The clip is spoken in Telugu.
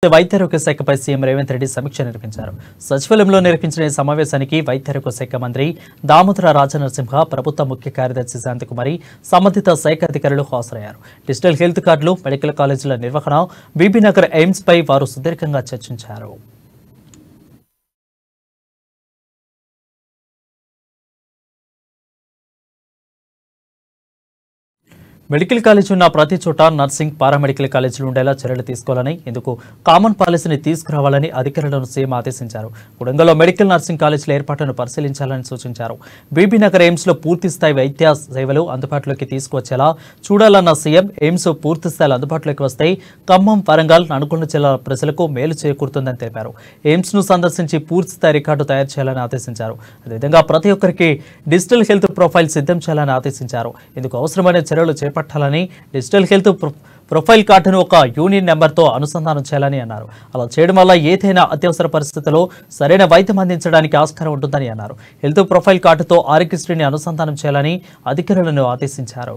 వైద్యారోగ్య శాఖపై సీఎం రేవంత్ రెడ్డి సమీక్ష నిర్వహించారు. సచివాలయంలో నిర్వహించిన ఈ సమావేశానికి వైద్యారోగ్య శాఖ మంత్రి దామోదర రాజనరసింహ, ప్రభుత్వ ముఖ్య కార్యదర్శి శాంతికుమారి, సంబంధిత శాఖ అధికారులు హాజరయ్యారు. డిజిటల్ హెల్త్ కార్డులు, మెడికల్ కాలేజీల నిర్వహణ, బీబీనగర్ ఎయిమ్స్ పై వారు సుదీర్ఘంగా చర్చించారు. మెడికల్ కాలేజీ ఉన్న ప్రతి చోట నర్సింగ్, పారామెడికల్ కాలేజీలు ఉండేలా చర్యలు తీసుకోవాలని, ఇందుకు కామన్ పాలసీని తీసుకురావాలని అధికారులను సీఎం ఆదేశించారు. కొడంగల్లో మెడికల్ నర్సింగ్ కాలేజీల ఏర్పాటును పరిశీలించాలని సూచించారు. బీబీనగర్ ఎయిమ్స్లో పూర్తిస్థాయి వైద్య సేవలు అందుబాటులోకి తీసుకువచ్చేలా చూడాలన్న సీఎం, ఎయిమ్స్ పూర్తిస్థాయిలో అందుబాటులోకి వస్తే ఖమ్మం, వరంగల్, నల్గొండ జిల్లాల ప్రజలకు మేలు చేకూరుతుందని తెలిపారు. ఎయిమ్స్ను సందర్శించి పూర్తిస్థాయి రికార్డు తయారు చేయాలని ఆదేశించారు. అదేవిధంగా ప్రతి ఒక్కరికి డిజిటల్ హెల్త్ ప్రొఫైల్ సిద్ధం చేయాలని ఆదేశించారు. ఇందుకు అవసరమైన చర్యలు చేపట్టాలని, డిజిటల్ హెల్త్ ప్రొఫైల్ కార్డును ఒక యూనియన్ నెంబర్తో అనుసంధానం చేయాలని అన్నారు. అలా చేయడం వల్ల ఏదైనా అత్యవసర పరిస్థితుల్లో సరైన వైద్యం అందించడానికి ఆస్కారం ఉంటుందని అన్నారు. హెల్త్ ప్రొఫైల్ కార్డుతో ఆరోగ్యశ్రీని అనుసంధానం చేయాలని అధికారులను ఆదేశించారు.